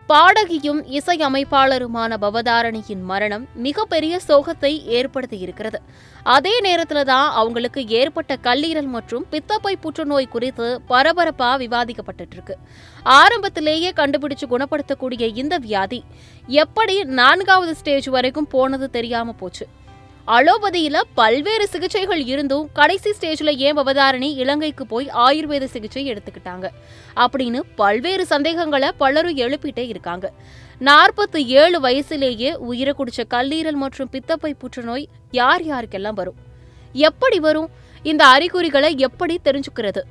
பாடகியும் இசையமைப்பாளருமான பவதாரணியின் மரணம் மிகப்பெரிய சோகத்தை ஏற்படுத்தியிருக்கிறது. அதே நேரத்துல தான் அவங்களுக்கு ஏற்பட்ட கல்லீரல் மற்றும் பித்தப்பை புற்றுநோய் குறித்து பரபரப்பா விவாதிக்கப்பட்டு இருக்கு. ஆரம்பத்திலேயே கண்டுபிடிச்சு குணப்படுத்தக்கூடிய இந்த வியாதி எப்படி 4வது ஸ்டேஜ் வரைக்கும் போனது தெரியாம போச்சு. அலோபதியில பல்வேறு சிகிச்சைகள் இருந்தும் கடைசி ஸ்டேஜ்ல ஏன் பவதாரணி இலங்கைக்கு போய் ஆயுர்வேத சிகிச்சை எடுத்துக்கிட்டாங்க அப்படின்னு பல்வேறு சந்தேகங்களை பலரும் எழுப்பிட்டே இருக்காங்க. 47 வயசுலேயே உயிரை குடிச்ச கல்லீரல் மற்றும் பித்தப்பை புற்றுநோய் யார் யாருக்கெல்லாம் வரும், எப்படி வரும், இந்த அறிகுறிகளை எப்படி தெரிஞ்சுக்கிறது,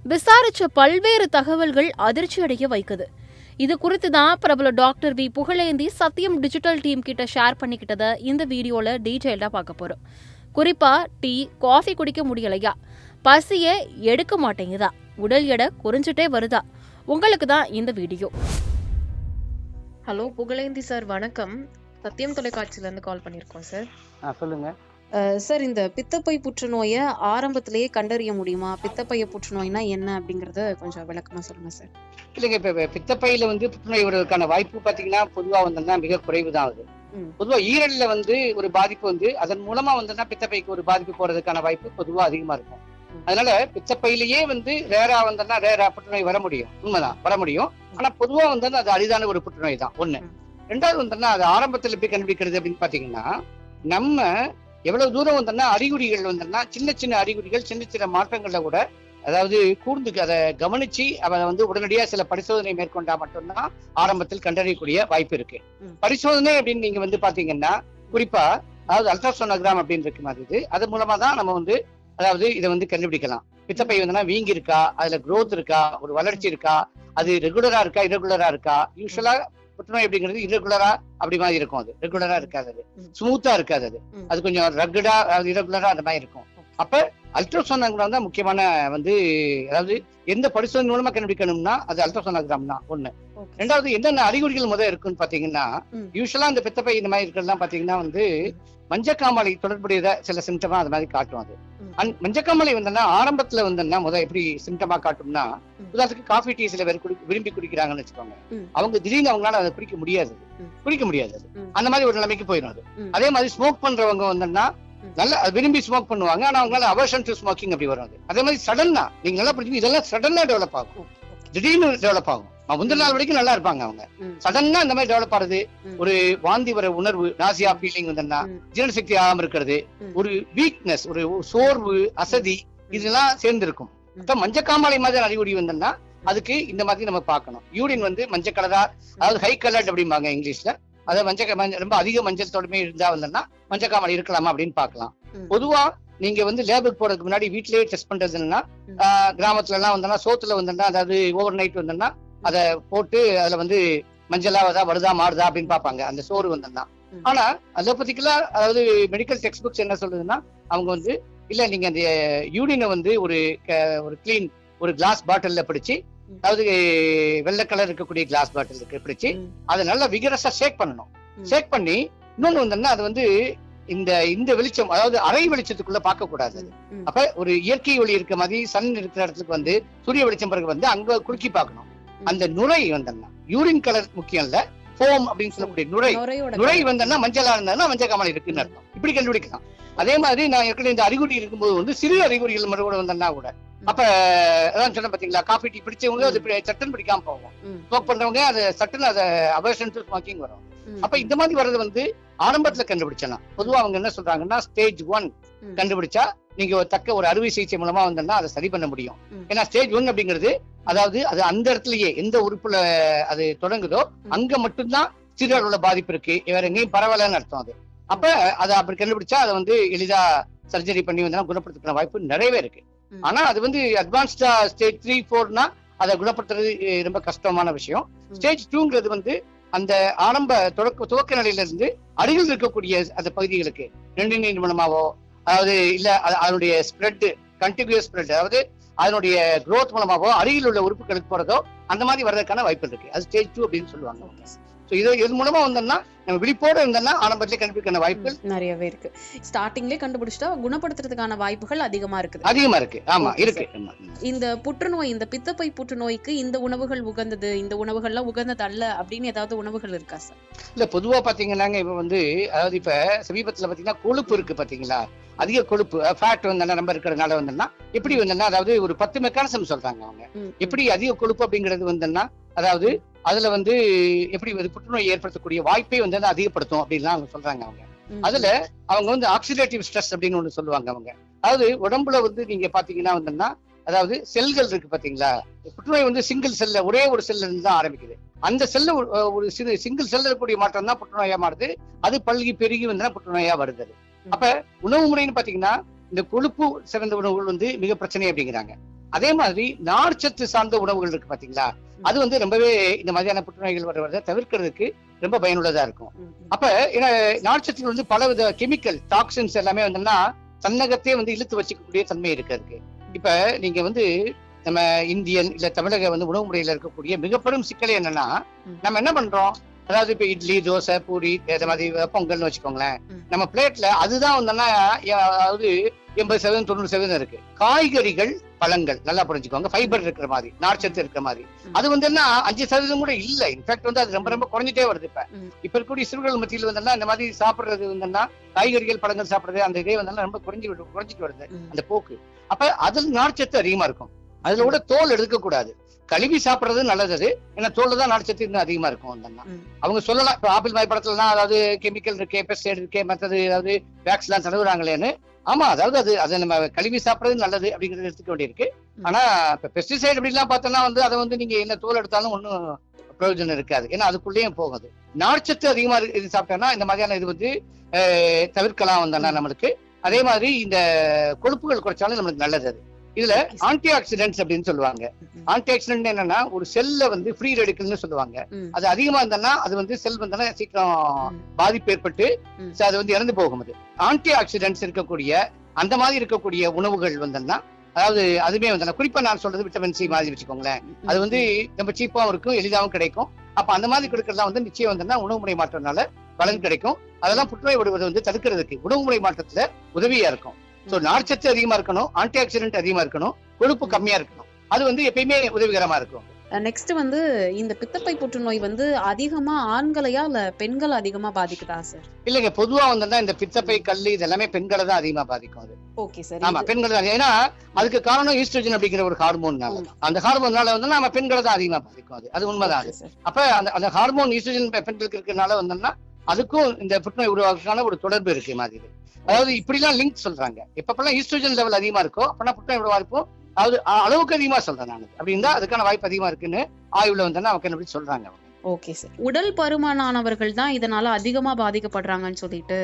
விசாரிச்ச பல்வேறு தகவல்கள் அதிர்ச்சி அடைய வைக்குது. இது குறித்து தான் பிரபல டாக்டர் வி புகழேந்தி சத்தியம் டிஜிட்டல் டீம் கிட்ட ஷேர் பண்ணிக்கிட்டதை இந்த வீடியோல டீட்டெயில்டா பார்க்க போறோம். குறிப்பா டீ காஃபி குடிக்க முடியலையா, பசியை எடுக்க மாட்டேங்குதா, உடல் எடை குறைஞ்சிட்டே வருதா, உங்களுக்கு தான் இந்த வீடியோ. ஹலோ புகழேந்தி சார், வணக்கம். சத்தியம் தொலைக்காட்சியில இருந்து கால் பண்ணியிருக்கோம் சார். சொல்லுங்க சார், இந்த பித்தப்பை புற்றுநோயை ஆரம்பத்திலேயே கண்டறிய முடியுமா? பித்தப்பைய புற்றுநோய்னா என்ன அப்படிங்கறத கொஞ்சம் விளக்கமா சொல்லுங்க சார். இல்லைங்க, இப்ப பித்தப்பையில புற்றுநோய் வருவதற்கான வாய்ப்பு பாத்தீங்கன்னா பொதுவா மிக குறைவு தான். அது பொதுவா ஈரல்ல ஒரு பாதிப்பு அதன் மூலமா பித்தப்பைக்கு ஒரு பாதிப்பு போறதுக்கான வாய்ப்பு பொதுவா அதிகமா இருக்கும். அதனால பித்தப்பையிலேயே ரேரா ரேரா புற்றுநோய் வர முடியும், உண்மைதான் வர முடியும். ஆனா பொதுவா அது அரிதான ஒரு புற்றுநோய் தான் ஒண்ணு. ரெண்டாவது அது ஆரம்பத்தில் எப்படி கண்டுபிடிக்கிறது அப்படின்னு பாத்தீங்கன்னா, நம்ம எவ்வளவு தூரம் அறிகுறிகள் சின்ன சின்ன அறிகுறிகள், சின்ன சின்ன மாற்றங்கள்ல கூட அதாவது கூர்ந்து அதை கவனிச்சு அவ உடனடியா சில பரிசோதனை மேற்கொண்டா மட்டும்தான் ஆரம்பத்தில் கண்டறியக்கூடிய வாய்ப்பு இருக்கு. பரிசோதனை அப்படின்னு நீங்க பாத்தீங்கன்னா குறிப்பா அல்ட்ராசோனோகிராம் அப்படின்னு இருக்கு மாதிரி, அது மூலமா தான் நம்ம அதாவது இதை கண்டுபிடிக்கலாம். பித்தப்பை வீங்கி இருக்கா, அதுல குரோத் இருக்கா, ஒரு வளர்ச்சி இருக்கா, அது ரெகுலரா இருக்கா, இரகுலரா இருக்கா. யூஸ்வலா புற்றுநோய் அப்படிங்கிறது இரகுலரா அப்படி மாதிரி இருக்கும். அது ரெகுலரா இருக்காது, அது ஸ்மூத்தா இருக்காது, அது கொஞ்சம் ரகுடா இரகுலரா அந்த மாதிரி இருக்கும். அப்ப அல்ட்ராசோனோகிராம் தான் முக்கியமான அதாவது எந்த பரிசோதனை மூலமா கண்டுபிடிக்கணும்னா அது அல்ட்ராசோனோகிராம் தான் ஒண்ணு. ரெண்டாவது என்னென்ன அறிகுறிகள் முதல் இருக்குன்னு பாத்தீங்கன்னா, யூஸ்வலா இந்த பித்தப்பை இந்த மாதிரி இருக்கிறதுலாம் பாத்தீங்கன்னா மஞ்சக்காமலை தொடர்புடைய சில சிம்டமா அது மாதிரி காட்டும். அது மஞ்சக்காமலை ஆரம்பத்துல முதல் எப்படி சிம்டமா காட்டும்னா, உதாரணத்துக்கு காஃபி டீ சில பேர் விரும்பி குடிக்கிறாங்கன்னு வச்சுக்கோங்க. அவங்க திடீர்னு அவங்களால அதை குடிக்க முடியாது, அது அந்த மாதிரி ஒரு நிலைமைக்கு போயிடும். அது அதே மாதிரி ஸ்மோக் பண்றவங்க நல்லா விரும்பி ஸ்மோக் பண்ணுவாங்க, ஆனா அவங்களால அவர்ஷன் டு ஸ்மோக்கிங் அப்படி வரும். அதே மாதிரி சடனா நீங்க நல்லா புரிஞ்சுக்கணும், இதெல்லாம் சடனா டெவலப் ஆகும், திடீர்னு டெவலப் ஆகும். முந்தின நாள் வரைக்கும் நல்லா இருப்பாங்க, அவங்க சடனா இந்த மாதிரி டெவலப் ஆகுது. ஒரு வாந்தி வர உணர்வு, நாசியா ஃபீலிங் ஜீரண சக்தி ஆகாம இருக்கிறது, ஒரு வீக்னஸ், ஒரு சோர்வு, அசதி, இதெல்லாம் சேர்ந்து இருக்கும். மஞ்சக்காமலை மாதிரி அறிகுறி அதுக்கு இந்த மாதிரி நம்ம பார்க்கணும். யூரின் மஞ்சள் கலரா, அதாவது ஹை கலர்ட் அப்படிம்பாங்க இங்கிலீஷ்ல. அதாவது ரொம்ப அதிக மஞ்சள் தோட்டமே இருந்தா மஞ்சக்காமலை இருக்கலாமா அப்படின்னு பாக்கலாம். பொதுவா நீங்க லேபுக்கு போறதுக்கு முன்னாடி வீட்லயே டெஸ்ட் பண்றதுன்னா, கிராமத்துல எல்லாம் சோத்துல அதாவது ஓவர் நைட் அதை போட்டு அதுல மஞ்சளா வருதா மாறுதா அப்படின்னு பாப்பாங்க, அந்த சோறு ஆனா அலோபதிக்கலா அதாவது மெடிக்கல் டெக்ஸ்ட் புக்ஸ் என்ன சொல்றதுன்னா, அவங்க இல்ல நீங்க அந்த யூரினை ஒரு கிளீன் ஒரு கிளாஸ் பாட்டில்ல பிடிச்சு, அதாவது வெள்ளை கலர் இருக்கக்கூடிய கிளாஸ் பாட்டில் இருக்கு பிடிச்சு அதை நல்லா விகரஸா ஷேக் பண்ணணும். ஷேக் பண்ணி இன்னொன்னு அது இந்த வெளிச்சம், அதாவது அரை வெளிச்சத்துக்குள்ள பார்க்க கூடாது. அப்ப ஒரு இயற்கை ஒளி இருக்க மாதிரி சன் இருக்கிற இடத்துக்கு சூரிய வெளிச்சம் பிறகு அங்க குறுக்கி பார்க்கணும். அந்த நுரை யூரின் கலர் முக்கியம் இல்ல, ஃபோம் அப்படின்னு சொல்லக்கூடிய நுரை மஞ்சளா இருந்தா மஞ்சக்காமலை இருக்குன்னு அர்த்தம். இப்படி கண்டுபிடிக்கலாம். அதே மாதிரி நான் ஏற்கனவே இந்த அறிகுறி இருக்கும்போது சிறு அறிகுறிகள் மறுபடியும் கூட அப்ப அதான் சொன்ன பாத்தீங்களா, காஃபி டீ பிடிச்சவங்க அது சட்டன் பிடிக்காம போவோம், ஸ்மோக் பண்றவங்க அது சட்டன் அதை அவர்ஷன் டு ஸ்மோக்கிங் வரும். அப்ப இந்த மாதிரி வர்றது ஆரம்பத்துல கண்டுபிடிச்சலாம். பொதுவா அவங்க என்ன சொல்றாங்கன்னா, ஸ்டேஜ் 1 கண்டுபிடிச்சா நீங்க தக்க ஒரு அறுவை சிகிச்சை மூலமா அதை சரி பண்ண முடியும். ஏன்னா ஸ்டேஜ் 1 அப்படிங்கிறது அதாவது அது அந்த இடத்துலயே எந்த உறுப்புல அது தொடங்குதோ அங்க மட்டும்தான் சிறு அளவுல பாதிப்பு இருக்கு, வேற எங்கேயும் பரவாயில்லன்னு அர்த்தம். அது அப்ப அதை அப்படி கண்டுபிடிச்சா அதை எளிதா சர்ஜரி பண்ணி குணப்படுத்துக்கிற வாய்ப்பு நிறையவே இருக்கு. ஆனா அது அட்வான்ஸ்டா ஸ்டேஜ் 3, 4னா அதை குணப்படுத்துறது ரொம்ப கஷ்டமான விஷயம். ஸ்டேஜ் 2ங்கிறது அந்த ஆரம்ப துவக்க நிலையில இருந்து அருகில் இருக்கக்கூடிய அந்த பகுதிகளுக்கு 2 நிமிடமாவோ, அதாவது இல்ல அதனுடைய ஸ்ப்ரெட், கண்டினியூஸ் ஸ்ப்ரெட், அதாவது அதனுடைய growth மூலமாவோ அருகில் உள்ள உறுப்புகளுக்கு போறதோ அந்த மாதிரி வர்றதுக்கான வாய்ப்பு இருக்கு. அது ஸ்டேஜ் 2 அப்படின்னு சொல்லுவாங்க. ஸோ இது மூலமா வந்தோம்னா நம்ம விழிப்போட இருந்தோம்னா ஆரம்பத்திலே கண்டுபிடிக்கிற வாய்ப்புகள் நிறையவே இருக்கு. ஸ்டார்டிங்லேயே கண்டுபிடிச்சிட்டா குணப்படுத்துறதுக்கான வாய்ப்புகள் அதிகமா இருக்கு. ஆமா இருக்கு. இந்த புற்றுநோய், இந்த பித்தப்பை புற்றுநோய்க்கு இந்த உணவுகள் உகந்தது, இந்த உணவுகள்லாம் உகந்தது அல்ல அப்படின்னு ஏதாவது உணவுகள் இருக்கா சார்? இல்ல பொதுவா பாத்தீங்கன்னாங்க இப்ப வந்து அதாவது இப்ப சமீபத்துல பாத்தீங்கன்னா கொழுப்பு இருக்கு பாத்தீங்களா, அதிக கொழுப்பு ஃபேட் வந்து நம்ம இருக்கிறதுனால வந்தோம்னா எப்படி வந்தோம்னா அதாவது ஒரு 10 மெக்கானிசம் சொல்றாங்க அவங்க. எப்படி அதிக கொழுப்பு அப்படிங்கிறது வந்தோம்னா அதாவது அதுல வந்து எப்படி புற்றுநோய் ஏற்படுத்தக்கூடிய வாய்ப்பை வந்து அதிகப்படுத்தும் அப்படின்னு அவங்க சொல்றாங்க அவங்க. அதுல அவங்க வந்து ஆக்சிடேட்டிவ் ஸ்ட்ரெஸ் அப்படின்னு ஒண்ணு சொல்லுவாங்க அவங்க. அதாவது உடம்புல வந்து நீங்க பாத்தீங்கன்னா வந்தோம்னா அதாவது செல்கள் இருக்கு பாத்தீங்களா, புற்றுநோய் வந்து சிங்கிள் செல்ல ஒரே ஒரு செல்ல இருந்து தான் ஆரம்பிக்குது. அந்த செல்ல ஒரு சிங்கிள் செல்ல இருக்கக்கூடிய மாற்றம் தான் புற்றுநோயா மாறுது. அது பல்கி பெருகி வந்து புற்றுநோயா வருது. அப்ப உணவு முறைன்னு பாத்தீங்கன்னா இந்த கொழுப்பு சிறந்த உணவுகள் வந்து மிக பிரச்சனை அப்படிங்கிறாங்க. அதே மாதிரி நார்ச்சத்து சார்ந்த உணவுகள் இருக்கு பாத்தீங்களா, அது வந்து ரொம்பவே இந்த மாதிரியான புற்றுநோய்கள் வருவதை தவிர்க்கிறதுக்கு ரொம்ப பயனுள்ளதா இருக்கும். அப்ப நார்ச்சத்துல வந்து பல வித கெமிக்கல் டாக்ஸின்ஸ் எல்லாமே வந்தோம்னா தன்னகத்தையே வந்து இழுத்து வச்சுக்கக்கூடிய தன்மை இருக்கு. இப்ப நீங்க வந்து நம்ம இந்தியன் இல்ல தமிழக வந்து உணவு முறையில இருக்கக்கூடிய மிகப்பெரும் சிக்கல் என்னன்னா நம்ம என்ன பண்றோம், அதாவது இப்ப இட்லி தோசை பூரி இந்த மாதிரி பொங்கல்னு வச்சுக்கோங்களேன், நம்ம பிளேட்ல அதுதான் வந்தோம்னா அதாவது 80% 90% இருக்கு. காய்கறிகள் பழங்கள் நல்லா புரிஞ்சுக்கோங்க, ஃபைபர் இருக்கிற மாதிரி நார்ச்சத்து இருக்கிற மாதிரி அது வந்து என்ன 5% கூட இல்ல. இன்ஃபேக்ட் வந்து அது ரொம்ப ரொம்ப குறைஞ்சிட்டே வருது. இப்ப இருக்கக்கூடிய சிறுவர்கள் மத்தியில் வந்தோம்னா இந்த மாதிரி சாப்பிடுறது வந்தோம்னா காய்கறிகள் பழங்கள் சாப்பிடுறது அந்த இதே வந்தாலும் ரொம்ப குறைஞ்சிட்டு வருது அந்த போக்கு. அப்ப அதுல நார்ச்சத்து அதிகமா இருக்கும். அதுல கூட தோல் எடுக்க கூடாது, கழுவி சாப்பிடுறது நல்லது. ஏன்னா தோல் தான் நார்ச்சத்து இன்னும் அதிகமா இருக்கும். அவங்க சொல்லலாம் இப்ப ஆப்பிள் மாய் படத்துலலாம் அதாவது கெமிக்கல் இருக்கே, பெஸ்டைட் இருக்கே, மற்றது அதாவது வேக்ஸ் எல்லாம் தடவுறாங்களேன்னு. ஆமா, அதாவது அதை நம்ம கழுவி சாப்பிடுறது நல்லது அப்படிங்கறது எடுத்துக்க வேண்டியிருக்கு. ஆனா இப்ப பெஸ்டிசைட் அப்படின்லாம் பார்த்தோம்னா வந்து அதை வந்து நீங்க என்ன தோல் எடுத்தாலும் ஒன்னும் பிரயோஜனம் இருக்காது. ஏன்னா அதுக்குள்ளேயும் போகுது. நார்ச்சத்து அதிகமா இது சாப்பிட்டோம்னா இந்த மாதிரியான இது வந்து தவிர்க்கலாம் வந்தோம்னா நம்மளுக்கு. அதே மாதிரி இந்த கொழுப்புகள் குறைச்சாலும் நம்மளுக்கு நல்லது. அது இதுல ஆன்டி ஆக்சிடென்ட்ஸ் அப்படின்னு சொல்லுவாங்க. ஆன்டி ஆக்சிடென்ட் என்னன்னா ஒரு செல்ல வந்து ஃப்ரீ ரெடிக்கல்னு சொல்லுவாங்க. அது அதிகமா இருந்ததுன்னா அது வந்து செல் வந்து சீக்கிரம் பாதிப்பு ஏற்பட்டு அது வந்து இறந்து போகும். அது ஆன்டி ஆக்சிடென்ட்ஸ் இருக்கக்கூடிய அந்த மாதிரி இருக்கக்கூடிய உணவுகள் வந்தோம்னா அதாவது அதுமே வந்து குறிப்பா நான் சொல்றது விட்டமின் சி மாதிரி வச்சுக்கோங்களேன். அது வந்து ரொம்ப சீப்பாவும் இருக்கும், எளிதாகவும் கிடைக்கும். அப்ப அந்த மாதிரி கொடுக்கறதா வந்து நிச்சயம் வந்தோம்னா உணவு முறை மாற்றம்னால பலன் கிடைக்கும். அதெல்லாம் புற்றுநோய் வருவது வந்து தடுக்கிறதுக்கு உணவு முறை மாற்றத்துல உதவியா இருக்கும். சோ நார்ச்சத்து அதிகமா இருக்கணும், ஆன்டி ஆக்சிடென்ட் அதிகமா இருக்கணும், கொழுப்பு கம்மியா இருக்கணும். அது வந்து எப்பயுமே உதவிகரமா இருக்கும். நெக்ஸ்ட் வந்து இந்த பித்தப்பை புற்றுநோய் வந்து அதிகமா ஆண்களையா இல்ல பெண்கள் அதிகமா பாதிக்குதா சார்? இல்லைங்க, பொதுவா வந்தா இந்த பித்தப்பை கல்லு இதெல்லாமே பெண்களை தான் அதிகமா பாதிக்கும். அது ஓகே சார். ஆமா, பெண்கள் தான். ஏன்னா அதுக்கு காரணம் ஈஸ்ட்ரோஜன் அப்படிங்கிற ஒரு ஹார்மோன்னால. அந்த ஹார்மோன்னால வந்து நம்ம பெண்களை தான் அதிகமா பாதிக்கும். அது உண்மைதான். அப்ப அந்த ஹார்மோன் ஈஸ்ட்ரோஜன் பெண்களுக்கு இருக்கிறதுனால வந்தோம்னா அதுக்கும் இந்த புற்றுநோய் உருவாக்குறதுக்கான ஒரு தொடர்பு இருக்கு மாதிரி. அதாவது இப்படிலாம் லிங்க் சொல்றாங்க. எப்பப்பெல்லாம் ஈஸ்ட்ரோஜன் லெவல் அதிகமா இருக்கோ அப்பனா புற்றுநோய் உருவாக்கும். அதாவது அளவுக்கு அதிகமா சொல்றேன் நான். அப்படின்னா அதுக்கான வாய்ப்பு அதிகமா இருக்குன்னு ஆய்வுல வந்தா அவங்க எப்படி சொல்றாங்க. Okay sir. உடல் பருமனானவர்கள் தான் இதனால அதிகமா பாதிக்கப்படுறாங்கன்னு சொல்லிட்டு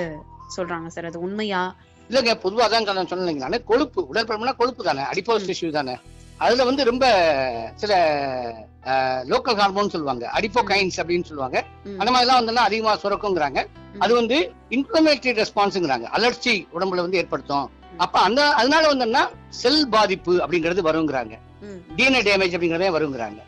சொல்றாங்க சார், அது உண்மையா? இல்லங்க, பொதுவா தான் நான் சொன்னீங்க நானு, கொழுப்பு உடல் பருமனா கொழுப்பு தானே, அடிப்போஸ் டிஷ்யூ தானே. அதுல வந்து ரொம்ப சில லோக்கல் ஹார்மோன் சொல்லுவாங்க, அடிப்போகைன்ஸ் அப்படின்னு சொல்லுவாங்க. அந்த மாதிரிலாம் வந்து அதிகமா சுரக்குங்கிறாங்க. அது வந்து இன்ஃப்ளமேட்டரி ரெஸ்பான்ஸ்ங்கிறாங்க, அலர்ச்சி உடம்புல வந்து ஏற்படுத்தும். அப்ப அதனால வந்தோம்னா செல் பாதிப்பு அப்படிங்கிறது வருங்கிறாங்க, டிஎன்ஏ டேமேஜ் அப்படிங்கறதே வருங்கிறாங்க.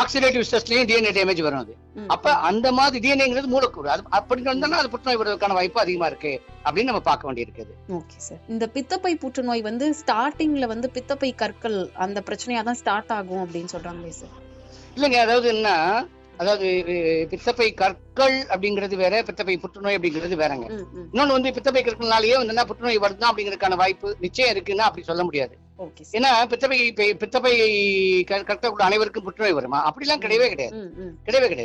ஆக்சிடேட்டிவ் ஸ்ட்ரெஸ்லயும் டிஎன்ஏ டேமேஜ் வரும். அது அப்ப அந்த மாதிரி டிஎன்ஏங்கிறது மூலக்கூறு, அது அப்படி வந்தோம்னா அது புற்றுநோய் வருவதற்கான வாய்ப்பு அதிகமா இருக்கு அப்படின்னு நம்ம பார்க்க வேண்டியிருக்குது. Okay sir. இந்த பித்தப்பை புற்றுநோய் வந்து ஸ்டார்டிங்ல வந்து பித்தப்பை கற்கள் அந்த பிரச்சனையா தான் ஸ்டார்ட் ஆகும் அப்படின்னு சொல்றாங்களே சார்? இல்லைங்க, அதாவது என்ன, அதாவது பித்தப்பை கற்கள் அப்படிங்கிறது வேற, பித்தப்பை புற்றுநோய் அப்படிங்கிறது வேறங்க. இன்னொன்னு வந்து பித்தப்பை கற்கள்னாலேயே வந்து புற்றுநோய் வருதுதான் அப்படிங்கிறதுக்கான வாய்ப்பு நிச்சயம் இருக்குன்னா அப்படி சொல்ல முடியாது. ஏன்னா பித்தப்பை கற்கக்கூடிய அனைவருக்கும் புற்றுநோய் வருமா? அப்படிலாம் கிடையவே கிடையாது.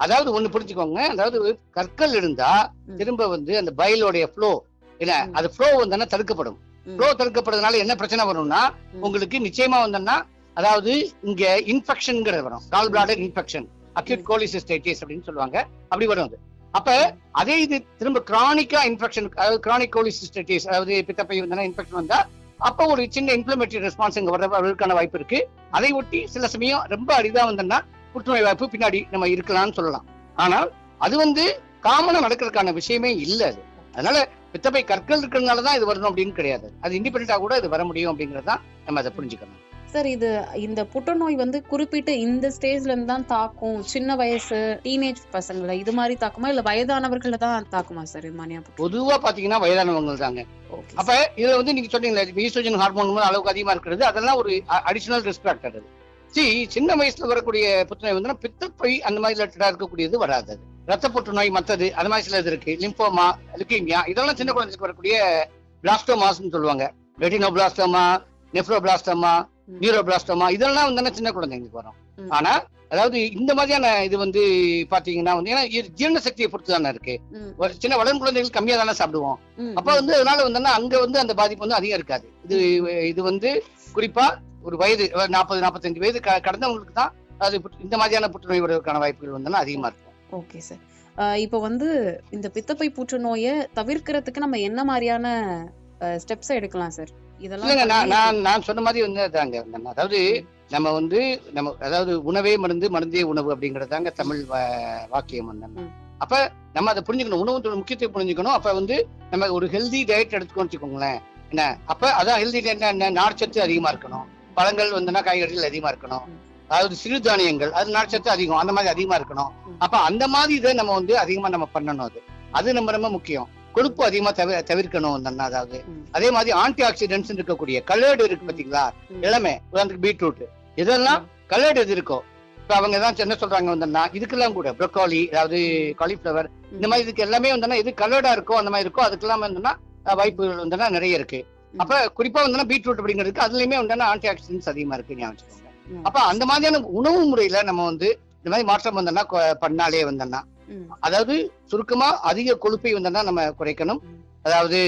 அதாவது ஒண்ணு புரிஞ்சுக்கோங்க, அதாவது கற்கள் இருந்தா திரும்ப வந்து அந்த பைலோடைய ஃப்ளோ இல்ல, அது ஃப்ளோ வந்தா தடுக்கப்படும். ஃப்ளோ தடுக்கப்படுறதுனால என்ன பிரச்சனை வரும்னா உங்களுக்கு நிச்சயமா வந்தோம்னா அதாவது இங்க இன்ஃபெக்ஷன்ங்கிறது வரும், gall bladder infection, acute cholecystitis அப்படின்னு சொல்லுவாங்க, அப்படி வரும் அது. அப்ப அதே இது திரும்ப கிரானிக்கா இன்ஃபெக்ஷன், அதாவது கிரானிக் கோலிசிஸ்டைட்டிஸ், அதாவது பித்தப்பை வந்தா இன்ஃபெக்ஷன் வந்தா அப்ப ஒரு சின்ன இன்ஃப்ளமேட்டரி ரெஸ்பான்ஸ் இங்க வர்றதுக்கான வாய்ப்பு இருக்கு. அதை ஒட்டி சில சமயம் ரொம்ப அரிதா வந்தோம்னா புற்றுநோய் வாய்ப்பு பின்னாடி நம்ம இருக்கலாம்னு சொல்லலாம். ஆனால் அது வந்து காமனா நடக்கிறதுக்கான விஷயமே இல்லை. அது அதனால பித்தப்பை கற்கள் இருக்கிறதுனாலதான் இது வரணும் அப்படின்னு கிடையாது. அது இண்டிபெண்டா கூட இது வர முடியும் அப்படிங்கறதான் நம்ம அதை புரிஞ்சுக்கணும். சார் இந்த புற்றுநோய் வந்து குறிப்பிட்ட இந்த ஸ்டேஜ்ல இருந்து தான் தாக்கும், சின்ன வயசு டீனேஜ் பசங்களை இது மாதிரி தாக்குமா இல்ல வயதானவர்களை தான் தாக்குமா சார் இது மனியா புற்றுநோய்? பொதுவா பாத்தீங்கன்னா வயதானவங்க தாங்க. ஓகே அப்ப இதுல வந்து நீங்க சொன்னீங்களா ஈஸ்ட்ரோஜன் ஹார்மோன் அளவுக்கு அதிகமா இருக்கிறது, அதெல்லாம் ஒரு அடிஷனல் ரிஸ்க் ஃபேக்டர். அது சின்ன வயசுல வரக்கூடிய புற்றுநோய் வந்து பித்தப்பை அந்த மாதிரி ரிலேட்டடா இருக்கக்கூடியது வராது. அது ரத்த புற்றுநோய் மற்றது அது மாதிரி சில இது இருக்கு, லிம்போமா, லுக்கீமியா, இதெல்லாம் சின்ன குழந்தைக்கு வரக்கூடிய பிளாஸ்டோமாஸ்ன்னு சொல்லுவாங்க. ரெட்டினோபிளாஸ்டோமா, நெஃப்ரோபிளாஸ்டோமா, நியூரோபிளாஸ்டோமா, இதெல்லாம் வந்து சின்ன குழந்தைங்களுக்கு வரும். ஆனா அதாவது இந்த மாதிரியான இது வந்து பாத்தீங்கன்னா வந்து ஏன்னா ஜீரண சக்தியை பொறுத்து தானே இருக்கு. ஒரு சின்ன வளரும் குழந்தைகள் கம்மியா தானே சாப்பிடுவோம். அப்ப வந்து அதனால வந்து அங்க வந்து அந்த பாதிப்பு வந்து அதிகம் இருக்காது. இது வந்து குறிப்பா ஒரு வயது 40-45 வயது கடந்தவங்களுக்கு தான் அது இந்த மாதிரியான புற்றுநோய் வருவதற்கான வாய்ப்புகள் வந்து அதிகமா இருக்கும். Okay sir. இப்போ வந்து இந்த பித்தப்பை புற்றுநோயை தவிர்க்கிறதுக்கு நம்ம என்ன மாதிரியான ஸ்டெப்ஸ் எடுக்கலாம் சார்? இதெல்லாம் நான் சொன்ன மாதிரி வந்து அதாங்க. அதாவது நம்ம அதாவது உணவே மருந்து, மருந்தே உணவு அப்படிங்கறதாங்க தமிழ் வாக்கியம் வந்து. அப்ப நம்ம அதை புரிஞ்சுக்கணும், உணவு முக்கியத்துவம் புரிஞ்சுக்கணும். அப்ப வந்து நம்ம ஒரு ஹெல்தி டயட் எடுத்துக்கோன்னு வச்சுக்கோங்களேன். என்ன அப்ப அதான் ஹெல்தி டயட், நார்ச்சத்து அதிகமா இருக்கணும், பழங்கள் வந்துன்னா காய்கறிகள் அதிகமா இருக்கணும், அதாவது சிறுதானியங்கள் அது நார்ச்சத்து அதிகம் அந்த மாதிரி அதிகமா இருக்கணும். அப்ப அந்த மாதிரி இதை நம்ம வந்து அதிகமா நம்ம பண்ணணும். அது நம்ம ரொம்ப முக்கியம். கொழுப்பு அதிகமா தவிர்க்கணும். அதாவது அதே மாதிரி ஆன்டி ஆக்சிடென்ட்ஸ் இருக்கக்கூடிய கலர்டு இருக்கு பாத்தீங்களா, இளமே உதாரணத்துக்கு பீட்ரூட், இதெல்லாம் கலர்டு எது இருக்கோ இப்ப அவங்க தான் என்ன சொல்றாங்க வந்தோம்னா இதுக்கெல்லாம் கூட ப்ரோக்கோலி, அதாவது காலிஃபிளவர், இந்த மாதிரி இதுக்கு எல்லாமே வந்தோம்னா எது கலர்டா இருக்கோ அந்த மாதிரி இருக்கோ அதுக்கெல்லாம் வந்தோம்னா வாய்ப்புகள் வந்தோம்னா நிறைய இருக்கு. அப்ப குறிப்பா வந்தோம்னா பீட்ரூட் அப்படிங்கிறதுக்கு அதுலயுமே வந்தோம்னா ஆன்டி ஆக்சிடென்ட்ஸ் அதிகமா இருக்கு ஞாபகம். அப்ப அந்த மாதிரியான உணவு முறையில நம்ம வந்து இந்த மாதிரி மாற்றம் வந்தோம்னா பண்ணாலே வந்தோம்னா, அதாவது சுருக்கமா அதிக கொழுப்பை வந்தோம்னா நம்ம குறைக்கணும். அதாவது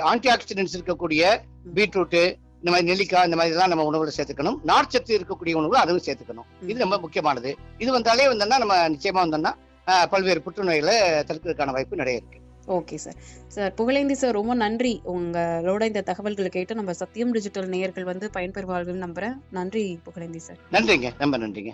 ஆன்டி ஆக்சிடென்ட்ஸ் இருக்கக்கூடிய பீட்ரூட், இந்த மாதிரி நெல்லிக்காய், இந்த மாதிரி எல்லாம் நம்ம உணவுல சேர்த்துக்கணும். நார்ச்சத்து இருக்கக்கூடிய உணவுல அதுவும் சேர்த்துக்கணும். இது ரொம்ப முக்கியமானது. இது வந்தாலே வந்தோம்னா நம்ம நிச்சயமா வந்தோம்னா பல்வேறு புற்றுநோய்களை தடுக்கிறதுக்கான வாய்ப்பு நிறைய இருக்கு. Okay sir. Sir Pugazhendhi sir, ரொம்ப நன்றி. உங்களோட இந்த தகவல்களை கேட்டு நம்ம சத்தியம் டிஜிட்டல் நேயர்கள் வந்து பயன்பெறுவார்கள் நம்புறேன். நன்றி புகழேந்தி சார். நன்றிங்க, ரொம்ப நன்றிங்க.